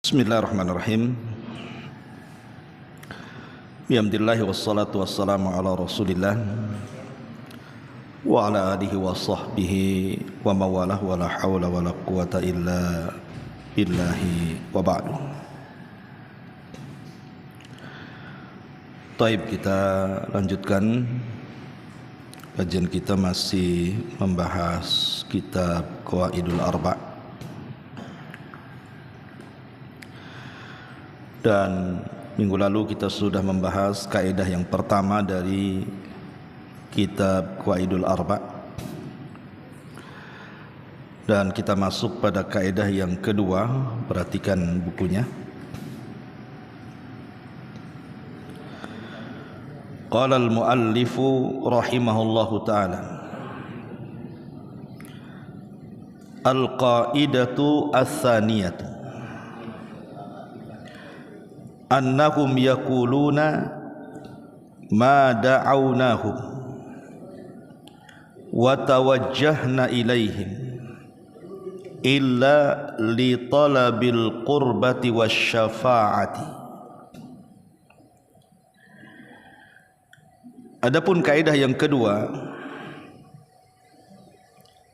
Bismillahirrahmanirrahim. Bihamdillahi wassalatu wassalamu ala Rasulillah wa ala alihi wa sahbihi wa mawalah wa la hawla wa la quwata illa billahi wa ba'du. Taib, kita lanjutkan kajian kita, masih membahas kitab Qawaidul Arba'. Dan minggu lalu kita sudah membahas kaidah yang pertama dari kitab Qawaidul Arba', dan kita masuk pada kaidah yang kedua. Perhatikan bukunya. Qala al-muallifu rahimahullahu ta'ala, al-qaidatu ats-tsaniyatu annahum yaquluna ma da'awnahum wa tawajjahna ilaihim illa li talabil qurbati wasyafa'ati. Adapun kaidah yang kedua,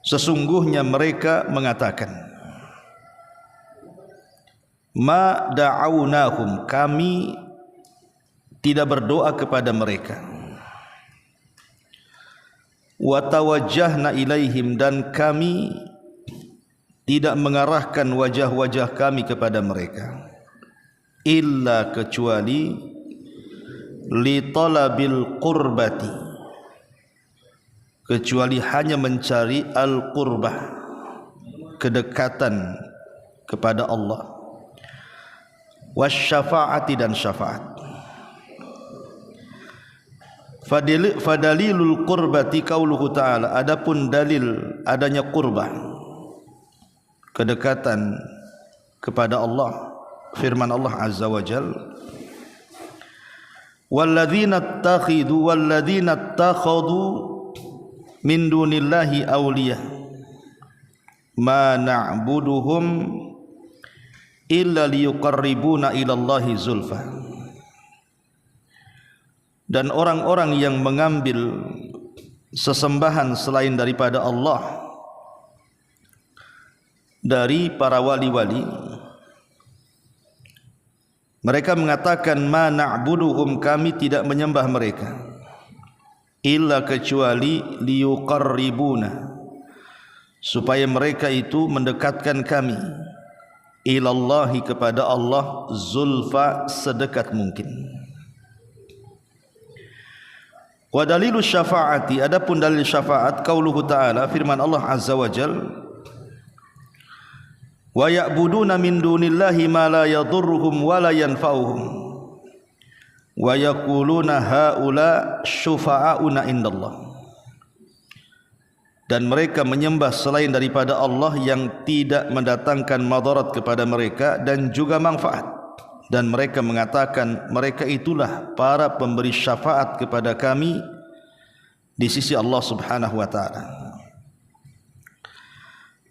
sesungguhnya mereka mengatakan, ma da'awnahum, kami tidak berdoa kepada mereka, wa tawajjahna ilaihim, dan kami tidak mengarahkan wajah-wajah kami kepada mereka, illa kecuali li talabil qurbati, kecuali hanya mencari al-qurbah, kedekatan kepada Allah, wasyafa'ati, dan syafaat. Fadalilul qurbati qauluhu ta'ala, adapun dalil adanya qurbah, kedekatan kepada Allah, firman Allah azza wa jalla, walladzina ittakhadhu min dunillahi awliya ma na'buduhum illa liyuqarribuna ilallahi zulfa. Dan orang-orang yang mengambil sesembahan selain daripada Allah dari para wali-wali, mereka mengatakan, ma na'buduhum, kami tidak menyembah mereka, illa kecuali liyuqarribuna, supaya mereka itu mendekatkan kami, ilallahi, kepada Allah, zulfa, sedekat mungkin. Wa dalilu syafa'ati, adapun dalil syafaat, qauluhu ta'ala, firman Allah azza wa jalla, wa ya'buduna min dunillahi ma la yadurruhum wa la yanfa'uhum wa yaquluna haula syufa'auna indallah, dan mereka menyembah selain daripada Allah yang tidak mendatangkan madarat kepada mereka dan juga manfaat, dan mereka mengatakan mereka itulah para pemberi syafaat kepada kami di sisi Allah subhanahu wa ta'ala.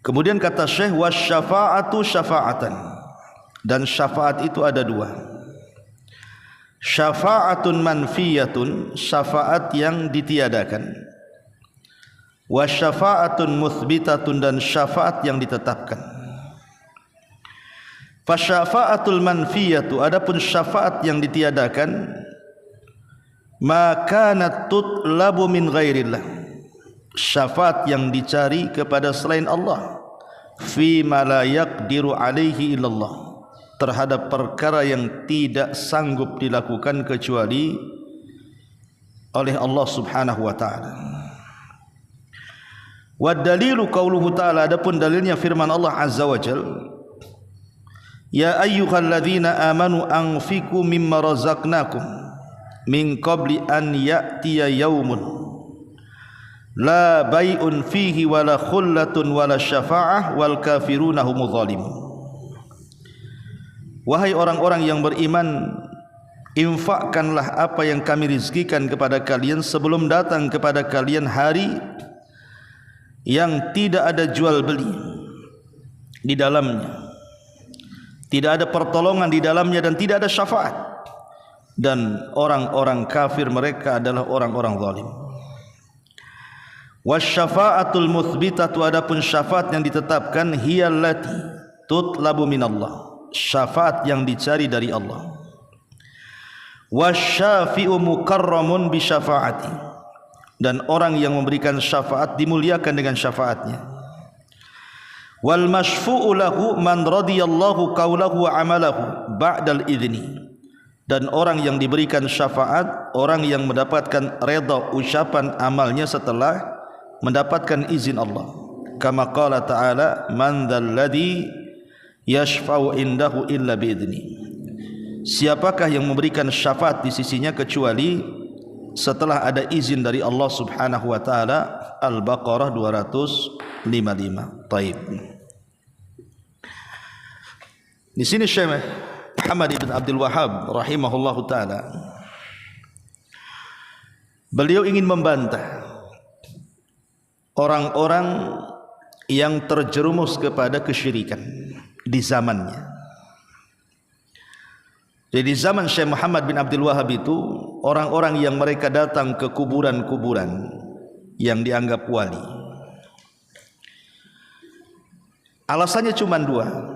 Kemudian kata Syekh, wasyafa'atu syafa'atan, dan syafaat itu ada dua. Syafa'atun manfiyatun, syafaat yang ditiadakan, wa syafa'atun muthbitatun, dan syafaat yang ditetapkan. Fa syafa'atul manfiyatu, adapun syafaat yang ditiadakan, ma kanat tutlabu min ghairillah, syafaat yang dicari kepada selain Allah, fi ma la yaqdiru alaihi illallah, terhadap perkara yang tidak sanggup dilakukan kecuali oleh Allah subhanahu wa ta'ala. Wa dalilu qauluhu ta'ala, adapun dalilnya firman Allah azza wa jalla, ya ayyuhalladzina amanu anfiqu mimma razaqnakum min qabli an ya'tiya yaumun la bai'un fihi wala khullatun wala syafa'ah wal kafiruna humudz zalimun. Wahai orang-orang yang beriman, infakkanlah apa yang kami rizkikan kepada kalian sebelum datang kepada kalian hari yang tidak ada jual beli di dalamnya, tidak ada pertolongan di dalamnya dan tidak ada syafaat, dan orang-orang kafir mereka adalah orang-orang zalim. Wasyafa'atul muthbitatu, adapun syafaat yang ditetapkan, hiyallati tutlabu minallah, syafaat yang dicari dari Allah. Wasyafi'u mukarramun bi syafaati, dan orang yang memberikan syafaat dimuliakan dengan syafaatnya. Wal masyfu'u lahu man radiyallahu qawlahu wa amalahu ba'dal idzni, dan orang yang diberikan syafaat orang yang mendapatkan redha ucapan amalnya setelah mendapatkan izin Allah. Kama qala ta'ala, man dzalladzi yashfa'u indahu illa bi'idzni, siapakah yang memberikan syafaat di sisinya kecuali setelah ada izin dari Allah Subhanahu wa taala. Al-Baqarah 255. Taib. Di sini Syekh Muhammad ibn Abdul Wahhab rahimahullahu taala, beliau ingin membantah orang-orang yang terjerumus kepada kesyirikan di zamannya. Jadi di zaman Syekh Muhammad bin Abdul Wahhab itu, orang-orang yang mereka datang ke kuburan-kuburan yang dianggap wali, alasannya cuma dua.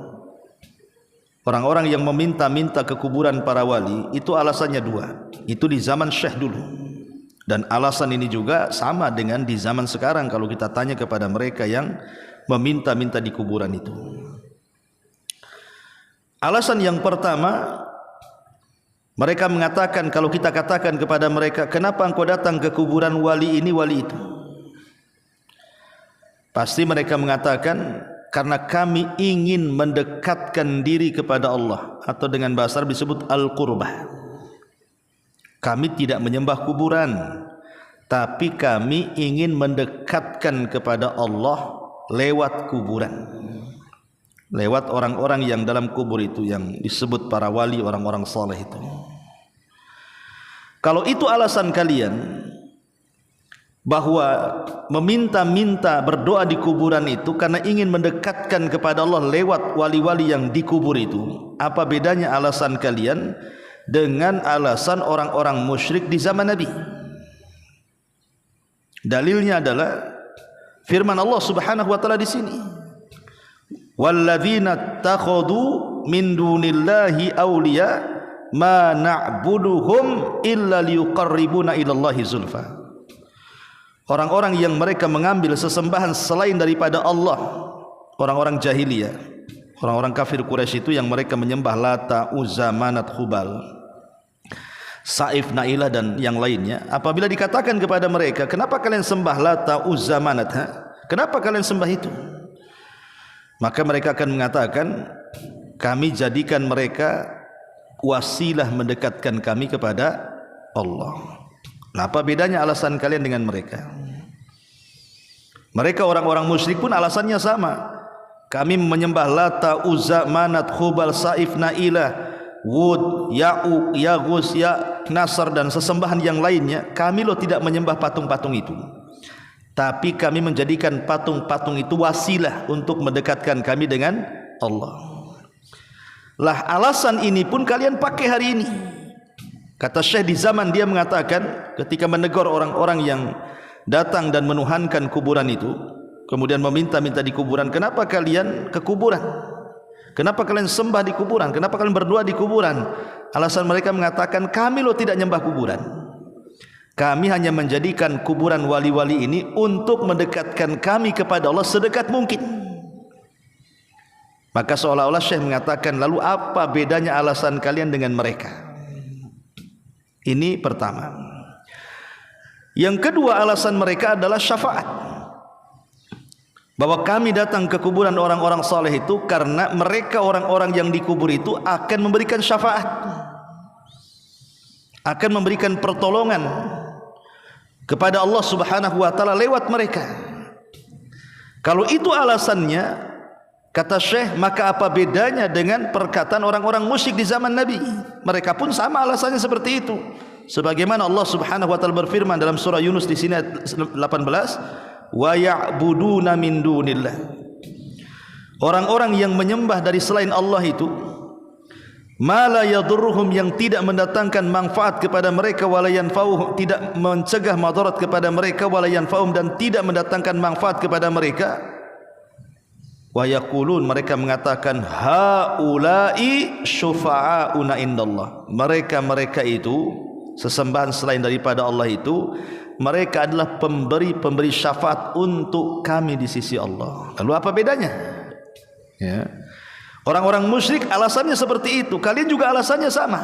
Orang-orang yang meminta-minta ke kuburan para wali itu alasannya dua. Itu di zaman Syekh dulu. Dan alasan ini juga sama dengan di zaman sekarang kalau kita tanya kepada mereka yang meminta-minta di kuburan itu. Alasan yang pertama, mereka mengatakan, kalau kita katakan kepada mereka, kenapa engkau datang ke kuburan wali ini, wali itu? Pasti mereka mengatakan, karena kami ingin mendekatkan diri kepada Allah, atau dengan bahasa Arab disebut al-qurbah. Kami tidak menyembah kuburan, tapi kami ingin mendekatkan kepada Allah lewat kuburan, lewat orang-orang yang dalam kubur itu, yang disebut para wali, orang-orang saleh itu. Kalau itu alasan kalian, bahwa meminta-minta berdoa di kuburan itu karena ingin mendekatkan kepada Allah lewat wali-wali yang dikubur itu, apa bedanya alasan kalian dengan alasan orang-orang musyrik di zaman Nabi? Dalilnya adalah firman Allah Subhanahu wa taala di sini, walladzina takhadu min dunillahi awliya ma na'buduhum illa liyuqarribuna ilallahi zulfa. Orang-orang yang mereka mengambil sesembahan selain daripada Allah, orang-orang jahiliyah, orang-orang kafir Quraisy itu, yang mereka menyembah Lata, Uzza, Manat, Hubal, Saif, Nailah dan yang lainnya. Apabila dikatakan kepada mereka, kenapa kalian sembah Lata, Uzza, Manat? Kenapa kalian sembah itu? Maka mereka akan mengatakan, kami jadikan mereka wasilah mendekatkan kami kepada Allah. Nah, apa bedanya alasan kalian dengan mereka? Mereka orang-orang musyrik pun alasannya sama. Kami menyembah Lata, Uzza, Manat, Hubal, Saif, Nailah, Wud, Ya'uq, Yaghus, Nasr dan sesembahan yang lainnya. Kami loh tidak menyembah patung-patung itu, tapi kami menjadikan patung-patung itu wasilah untuk mendekatkan kami dengan Allah. Lah, alasan ini pun kalian pakai hari ini. Kata Syekh, di zaman dia mengatakan, ketika menegur orang-orang yang datang dan menuhankan kuburan itu, kemudian meminta-minta di kuburan, kenapa kalian ke kuburan? Kenapa kalian sembah di kuburan? Kenapa kalian berdoa di kuburan? Alasan mereka mengatakan, kami loh tidak nyembah kuburan. Kami hanya menjadikan kuburan wali-wali ini untuk mendekatkan kami kepada Allah sedekat mungkin. Maka seolah-olah Syekh mengatakan, lalu apa bedanya alasan kalian dengan mereka? Ini pertama. Yang kedua, alasan mereka adalah syafaat, bahwa kami datang ke kuburan orang-orang saleh itu karena mereka, orang-orang yang dikubur itu, akan memberikan syafaat, akan memberikan pertolongan kepada Allah Subhanahu wa taala lewat mereka. Kalau itu alasannya, kata Syekh, maka apa bedanya dengan perkataan orang-orang musyrik di zaman Nabi? Mereka pun sama alasannya seperti itu. Sebagaimana Allah Subhanahu wa taala berfirman dalam surah Yunus di sini ayat 18, wa ya'buduna min dunillah. Orang-orang yang menyembah dari selain Allah itu, ma la yadurruhum, yang tidak mendatangkan manfaat kepada mereka, wala yanfa'uhum, tidak mencegah madarat kepada mereka, wala yanfa'uhum, dan tidak mendatangkan manfaat kepada mereka. Wa yaqulun, mereka mengatakan, haula'i syufa'auna indallah, mereka itu sesembahan selain daripada Allah itu, mereka adalah pemberi syafaat untuk kami di sisi Allah. Lalu apa bedanya? Ya. Orang-orang musyrik alasannya seperti itu, kalian juga alasannya sama.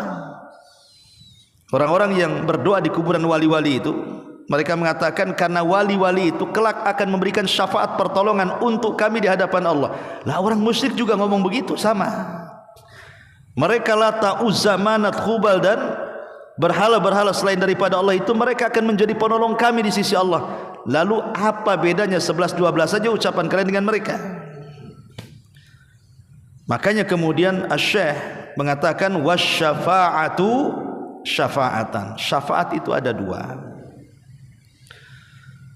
Orang-orang yang berdoa di kuburan wali-wali itu, mereka mengatakan karena wali-wali itu kelak akan memberikan syafaat pertolongan untuk kami di hadapan Allah. Lah orang musyrik juga ngomong begitu, sama. Mereka Lata, Uzza, Manat, Hubal dan berhala-berhala selain daripada Allah itu, mereka akan menjadi penolong kami di sisi Allah. Lalu apa bedanya 11-12 saja ucapan kalian dengan mereka? Makanya kemudian Asy-Syaikh mengatakan wasyafa'atu syafa'atan. Syafaat itu ada dua.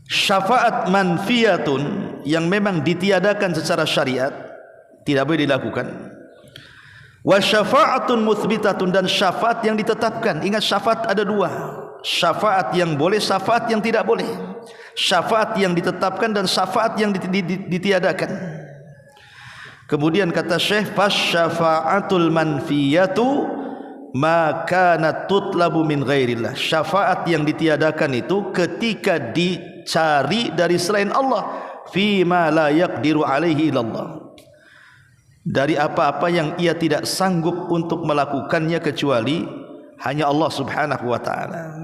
Syafaat manfiyatun, yang memang ditiadakan secara syariat, tidak boleh dilakukan. Wasyafa'atun muthbitatun, dan syafaat yang ditetapkan. Ingat, syafaat ada dua. Syafaat yang boleh, syafaat yang tidak boleh. Syafaat yang ditetapkan dan syafaat yang ditiadakan. Kemudian kata Syekh, fasyafa'atul manfiyatu ma kanat tutlabu min ghairillah. Syafaat yang ditiadakan itu ketika dicari dari selain Allah, fi ma la yaqdiru alaihi illallah, dari apa-apa yang ia tidak sanggup untuk melakukannya kecuali hanya Allah Subhanahu wa taala.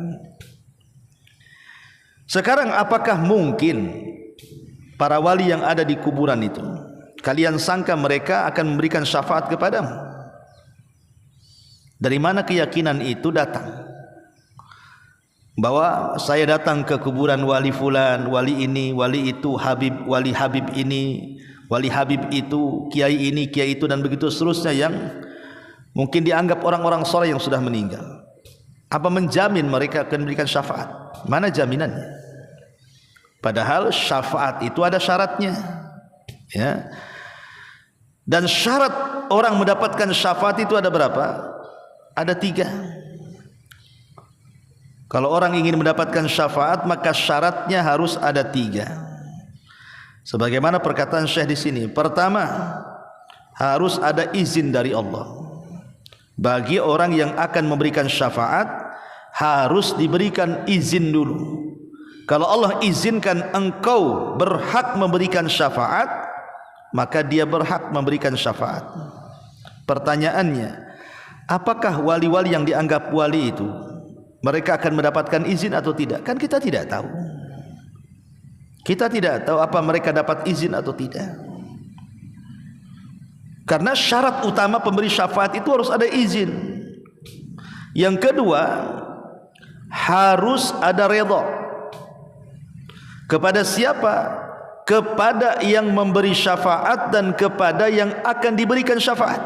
Sekarang apakah mungkin para wali yang ada di kuburan itu, kalian sangka mereka akan memberikan syafaat kepadamu? Dari mana keyakinan itu datang? Bahwa saya datang ke kuburan wali fulan, wali ini, wali itu, habib, wali habib ini, wali habib itu, kiai ini, kiai itu, dan begitu seterusnya, yang mungkin dianggap orang-orang soleh yang sudah meninggal. Apa menjamin mereka akan memberikan syafaat? Mana jaminannya? Padahal syafaat itu ada syaratnya, ya. Dan syarat orang mendapatkan syafaat itu ada berapa? Ada 3. Kalau orang ingin mendapatkan syafaat, maka syaratnya harus ada 3. Sebagaimana perkataan Syekh di sini. Pertama, harus ada izin dari Allah. Bagi orang yang akan memberikan syafaat, harus diberikan izin dulu. Kalau Allah izinkan engkau berhak memberikan syafaat, maka dia berhak memberikan syafaat. Pertanyaannya, apakah wali-wali yang dianggap wali itu mereka akan mendapatkan izin atau tidak? Kan kita tidak tahu. Kita tidak tahu apa mereka dapat izin atau tidak. Karena syarat utama pemberi syafaat itu harus ada izin. Yang kedua, harus ada redha. Kepada siapa? Kepada yang memberi syafaat dan kepada yang akan diberikan syafaat.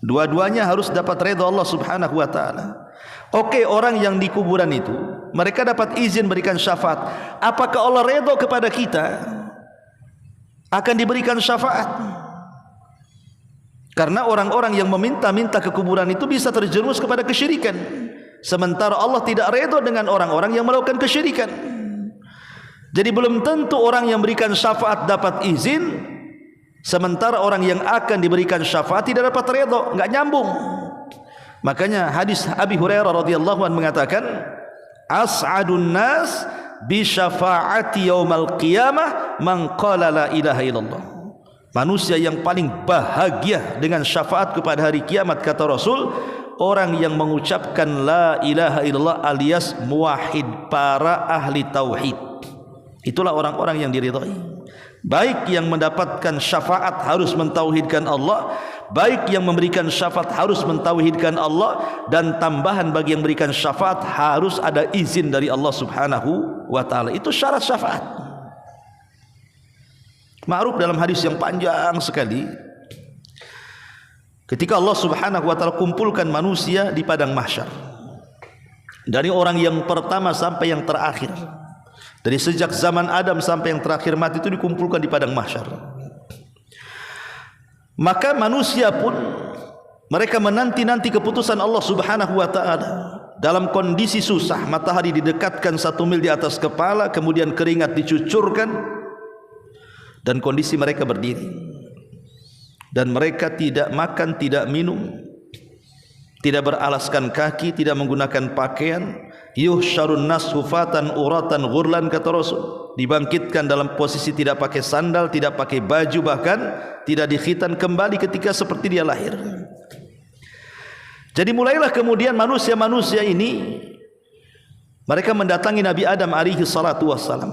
Dua-duanya harus dapat redha Allah Subhanahu wa taala. Oke, orang yang di kuburan itu mereka dapat izin berikan syafaat. Apakah Allah redha kepada kita akan diberikan syafaat? Karena orang-orang yang meminta-minta ke kuburan itu bisa terjerumus kepada kesyirikan. Sementara Allah tidak redha dengan orang-orang yang melakukan kesyirikan. Jadi belum tentu orang yang berikan syafaat dapat izin, sementara orang yang akan diberikan syafaat tidak dapat redha, enggak nyambung. Makanya hadis Abi Hurairah radhiyallahu anhu mengatakan, as'adun nas bi syafaati yaumal qiyamah man qala la ilaha illallah. Manusia yang paling bahagia dengan syafaat kepada hari kiamat, kata Rasul, orang yang mengucapkan la ilaha illallah alias muwahhid, para ahli tauhid. Itulah orang-orang yang diridhai. Baik yang mendapatkan syafaat harus mentauhidkan Allah, baik yang memberikan syafaat harus mentauhidkan Allah, dan tambahan bagi yang memberikan syafaat harus ada izin dari Allah Subhanahu wa taala. Itu syarat syafaat. Ma'ruf dalam hadis yang panjang sekali, ketika Allah Subhanahu wa taala kumpulkan manusia di padang mahsyar, dari orang yang pertama sampai yang terakhir, dari sejak zaman Adam sampai yang terakhir mati itu dikumpulkan di padang mahsyar. Maka manusia pun Mereka menanti-nanti keputusan Allah Subhanahu wa taala. Dalam kondisi susah, matahari didekatkan 1 mil di atas kepala, kemudian keringat dicucurkan, dan kondisi mereka berdiri. Dan mereka tidak makan, tidak minum, tidak beralaskan kaki, tidak menggunakan pakaian. Yuhsyarun nas hufatan uratan ghurlan, kata Rasul. Dibangkitkan dalam posisi tidak pakai sandal, tidak pakai baju, bahkan tidak dikhitan kembali ketika seperti dia lahir. Jadi mulailah kemudian manusia-manusia ini, mereka mendatangi Nabi Adam alaihi salatu wassalam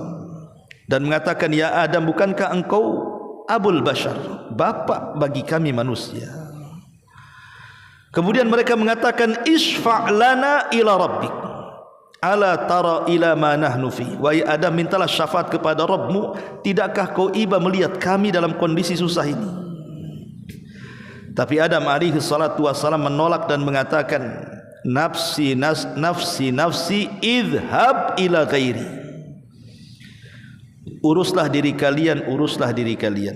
dan mengatakan, ya Adam, bukankah engkau Abul Bashar, bapak bagi kami manusia? Kemudian mereka mengatakan, isfa' lana ila rabbik, ala tara ila ma nahnu fi. Wahai Adam, mintalah syafaat kepada Rabbmu, tidakkah kau iba melihat kami dalam kondisi susah ini? Tapi Adam alaihi salatu wassalam menolak dan mengatakan, nafsi nafsi idhab ila ghairi. Uruslah diri kalian, uruslah diri kalian,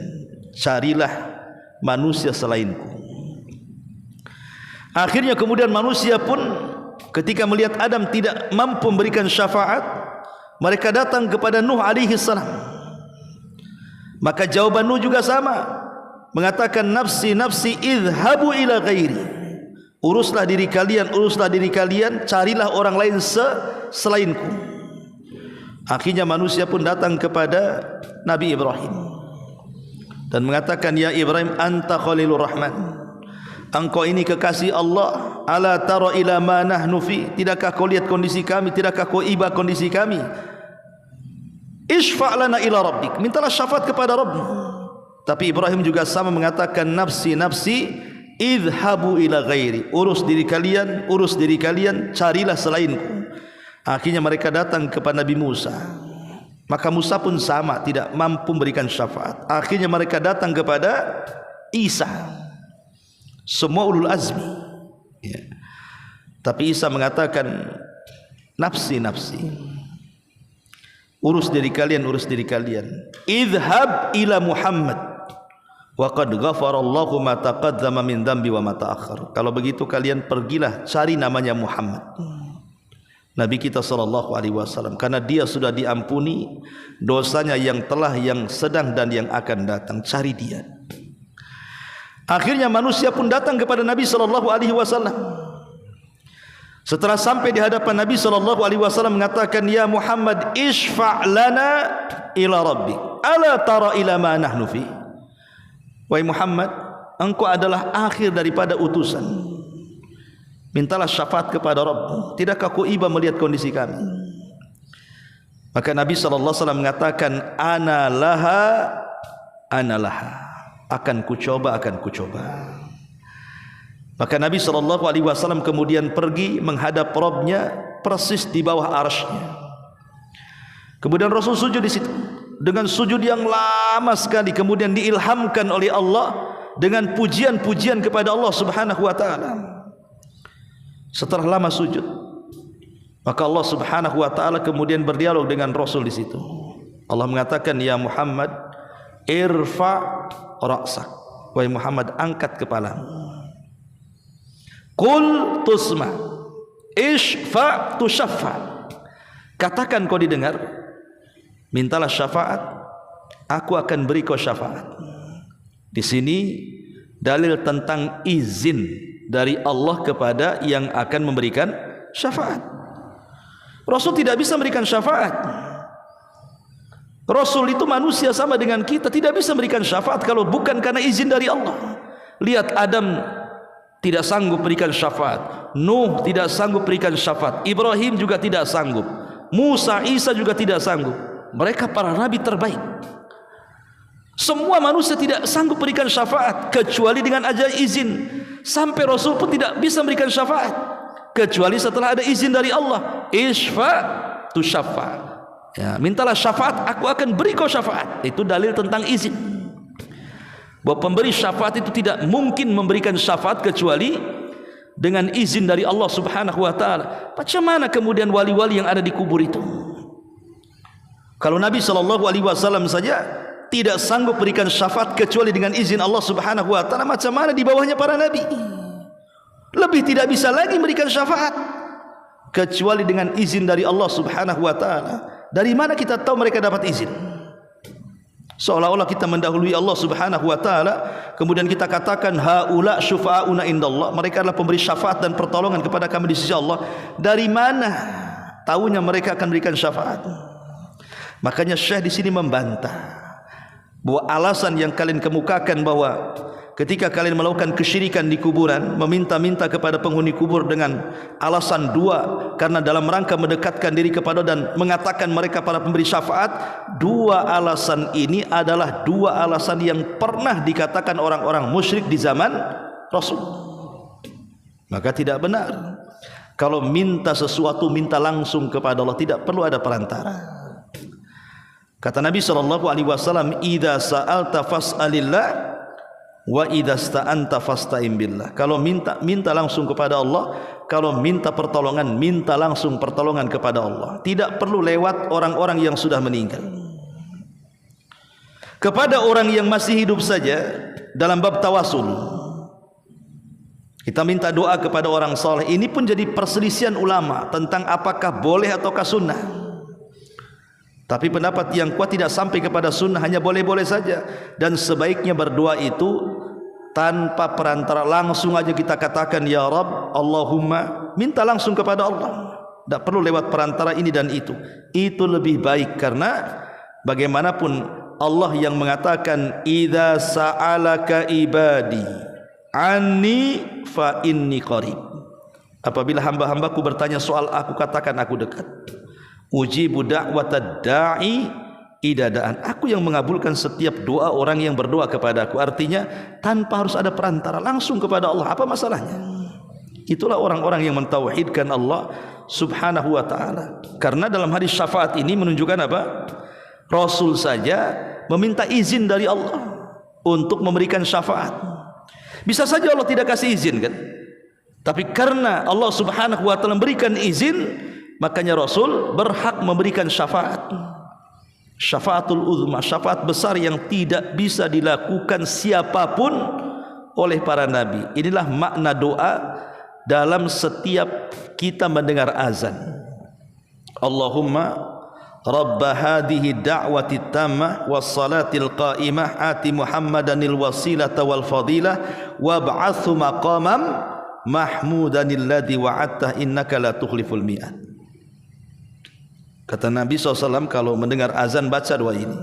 carilah manusia selainku. Akhirnya kemudian manusia pun ketika melihat Adam tidak mampu memberikan syafaat, mereka datang kepada Nuh alaihi salam. Maka jawaban Nuh juga sama, mengatakan, nafsi idhabu ila ghairi. Uruslah diri kalian, uruslah diri kalian, carilah orang lain selainku. Akhirnya manusia pun datang kepada Nabi Ibrahim dan mengatakan, ya Ibrahim, anta khalilur rahman, engkau ini kekasih Allah. Ala tara ila ma nahnu fi, tidakkah kau lihat kondisi kami, tidakkah kau iba kondisi kami? Isfa' lana ila rabbik, mintalah syafaat kepada Rabbmu. Tapi Ibrahim juga sama mengatakan, nafsi idhabu ila ghairi. Urus diri kalian, carilah selainku. Akhirnya mereka datang kepada Nabi Musa. Maka Musa pun sama, tidak mampu memberikan syafaat. Akhirnya mereka datang kepada Isa. Semua ulul azmi, ya. Tapi Isa mengatakan, nafsi, urus diri kalian. Idhab ila Muhammad, wa qad ghafarallahu ma taqaddama min dhanbi wa ma ta'akhkhar. Kalau begitu kalian pergilah cari namanya Muhammad, Nabi kita sallallahu alaihi wasallam, karena dia sudah diampuni dosanya yang telah, yang sedang dan yang akan datang. Cari dia. Akhirnya manusia pun datang kepada Nabi sallallahu alaihi wasallam. Setelah sampai di hadapan Nabi sallallahu alaihi wasallam mengatakan, ya Muhammad, isfa' lana ila rabbik, ala tara ila ma nahnu fi. Wahai Muhammad, engkau adalah akhir daripada utusan, mintalah syafaat kepada Rabbmu, tidakkah kau iba melihat kondisi kami? Maka Nabi sallallahu alaihi wasallam mengatakan, ana laha, akan kucoba. Maka Nabi sallallahu alaihi wasallam kemudian pergi menghadap Rabbnya persis di bawah arsy-Nya. Kemudian Rasul sujud di situ dengan sujud yang lama sekali, kemudian diilhamkan oleh Allah dengan pujian-pujian kepada Allah Subhanahu wa taala. Setelah lama sujud, maka Allah Subhanahu wa taala kemudian berdialog dengan Rasul di situ. Allah mengatakan, ya Muhammad, irfa' ra'sak. Wahai Muhammad, angkat kepalamu. Qul tusma, isfa' tushaffa. Katakan kau didengar, mintalah syafaat, aku akan beri kau syafaat. Di sini dalil tentang izin dari Allah kepada yang akan memberikan syafaat. Rasul tidak bisa memberikan syafaat. Rasul itu manusia sama dengan kita, tidak bisa memberikan syafaat kalau bukan karena izin dari Allah. Lihat, Adam tidak sanggup berikan syafaat, Nuh tidak sanggup berikan syafaat, Ibrahim juga tidak sanggup, Musa, Isa juga tidak sanggup. Mereka para nabi terbaik. Semua manusia tidak sanggup berikan syafaat kecuali dengan aja izin. Sampai Rasul pun tidak bisa memberikan syafaat kecuali setelah ada izin dari Allah. Isfa' tushaffa, ya, mintalah syafaat, aku akan beri kau syafaat. Itu dalil tentang izin, bahwa pemberi syafaat itu tidak mungkin memberikan syafaat kecuali dengan izin dari Allah Subhanahu wa taala. Macam mana kemudian wali-wali yang ada di kubur itu? Kalau Nabi sallallahu alaihi wasallam saja tidak sanggup berikan syafaat kecuali dengan izin Allah Subhanahu wa taala, macam mana di bawahnya para nabi? Lebih tidak bisa lagi memberikan syafaat kecuali dengan izin dari Allah Subhanahu wa taala. Dari mana kita tahu mereka dapat izin? Seolah-olah kita mendahului Allah Subhanahu wa taala, kemudian kita katakan haula syufa'una indallah, mereka adalah pemberi syafaat dan pertolongan kepada kami di sisi Allah. Dari mana tahunya mereka akan berikan syafaat? Makanya Syekh di sini membantah bahwa alasan yang kalian kemukakan bahwa ketika kalian melakukan kesyirikan di kuburan, meminta-minta kepada penghuni kubur dengan alasan dua, karena dalam rangka mendekatkan diri kepada dan mengatakan mereka para pemberi syafaat, dua alasan ini adalah dua alasan yang pernah dikatakan orang-orang musyrik di zaman Rasul. Maka tidak benar kalau minta sesuatu minta langsung kepada Allah, tidak perlu ada perantara. Kata Nabi SAW, idza sa'alta fas'alillah wa idza sta'anta fasta'in billah. Kalau minta langsung kepada Allah, kalau minta pertolongan minta langsung pertolongan kepada Allah. Tidak perlu lewat orang-orang yang sudah meninggal. Kepada orang yang masih hidup saja dalam bab tawasul, kita minta doa kepada orang saleh. Ini pun jadi perselisihan ulama tentang apakah boleh ataukah sunnah. Tapi pendapat yang kuat tidak sampai kepada sunnah, hanya boleh-boleh saja. Dan sebaiknya berdoa itu tanpa perantara, langsung aja kita katakan ya Rabb, Allahumma, minta langsung kepada Allah. Tidak perlu lewat perantara ini dan itu. Itu lebih baik, karena bagaimanapun Allah yang mengatakan idza sa'alaka ibadi anni fa inni qarib. Apabila hamba-hambaku bertanya soal aku, katakan aku dekat. Ujibu da'watad da'i idadaan. Aku yang mengabulkan setiap doa orang yang berdoa kepada aku. Artinya tanpa harus ada perantara, langsung kepada Allah. Apa masalahnya? Itulah orang-orang yang mentauhidkan Allah Subhanahu wa ta'ala. Karena dalam hadis syafaat ini menunjukkan apa? Rasul saja meminta izin dari Allah untuk memberikan syafaat. Bisa saja Allah tidak kasih izin, kan? Tapi karena Allah Subhanahu wa ta'ala memberikan izin, makanya Rasul berhak memberikan syafaat. Syafaatul uzma, syafaat besar yang tidak bisa dilakukan siapapun oleh para nabi. Inilah makna doa dalam setiap kita mendengar azan. Allahumma rabba hadhihi da'wati tammah was salatil qa'imah ati muhammadanil wasilata wal fadilah wab'athu maqamam mahmudanil ladzi wa'adta innaka la tukhliful mi'ad. Kata Nabi SAW, kalau mendengar azan baca doa ini,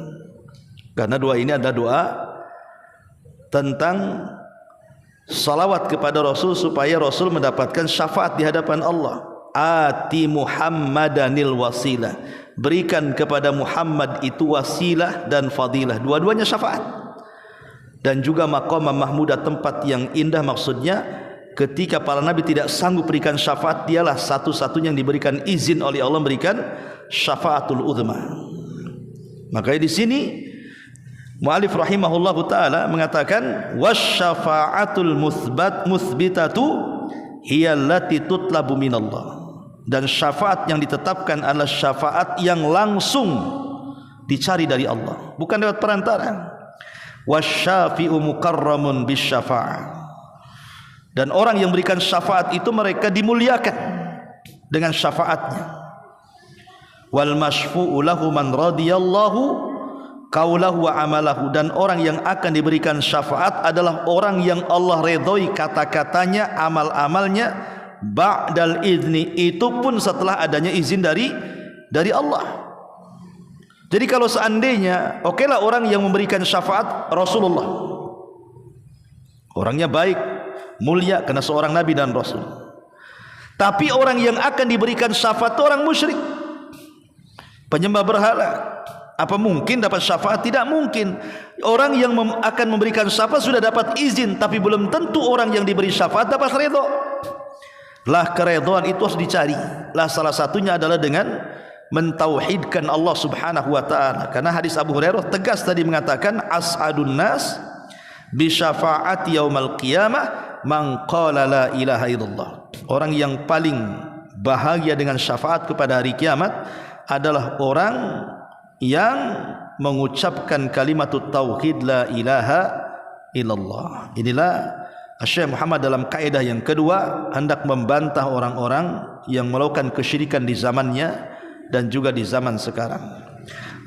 karena doa ini adalah doa tentang salawat kepada Rasul supaya Rasul mendapatkan syafaat di hadapan Allah. Ati Muhammadanil wasilah, berikan kepada Muhammad itu wasilah dan fadilah, dua-duanya syafaat. Dan juga maqam mahmudah, tempat yang indah. Maksudnya ketika para nabi tidak sanggup berikan syafaat, dialah satu-satunya yang diberikan izin oleh Allah memberikan syafaatul uzma. Makanya di sini mu'alif rahimahullahu taala mengatakan wasyafaatul musbitatu hiya allati tutlabu minallah. Dan syafaat yang ditetapkan adalah syafaat yang langsung dicari dari Allah, bukan lewat perantara. Wasyafi'u mukarramun bisyafa'ah. Dan orang yang berikan syafaat itu mereka dimuliakan dengan syafaatnya. Wal masyfu'u lahu man radiyallahu qaulahu wa amalahu. Dan orang yang akan diberikan syafaat adalah orang yang Allah redhoi kata-katanya, amal-amalnya, ba'dal izni, itu pun setelah adanya izin dari Allah. Jadi kalau seandainya okelah orang yang memberikan syafaat Rasulullah, orangnya baik, mulia karena seorang nabi dan rasul. Tapi orang yang akan diberikan syafaat itu orang musyrik, penyembah berhala. Apa mungkin dapat syafaat? Tidak mungkin. Orang yang akan memberikan syafaat sudah dapat izin, tapi belum tentu orang yang diberi syafaat dapat redha. Lah keredhaan itu harus dicari. Lah salah satunya adalah dengan mentauhidkan Allah Subhanahu wa taala. Karena hadis Abu Hurairah tegas tadi mengatakan as'adun nas bi syafaati yaumal qiyamah man qala la ilaha illallah. Orang yang paling bahagia dengan syafaat kepada hari kiamat adalah orang yang mengucapkan kalimat tauhid la ilaha illallah. Inilah Syekh Muhammad dalam kaidah yang kedua hendak membantah orang-orang yang melakukan kesyirikan di zamannya dan juga di zaman sekarang.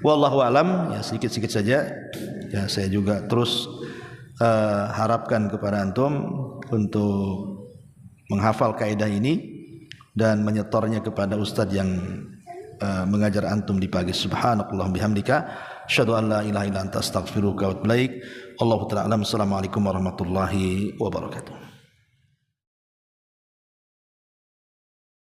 Wallahu alam, ya sedikit-sedikit saja. Ya saya juga terus harapkan kepada antum untuk menghafal kaidah ini dan menyetornya kepada ustaz yang mengajar antum di pagi. Subhanallah bihamdika asyhadu an la ilaha illa anta astaghfiruka wa atubu ilaik. Allahu ta'ala alam. Assalamualaikum warahmatullahi wabarakatuh.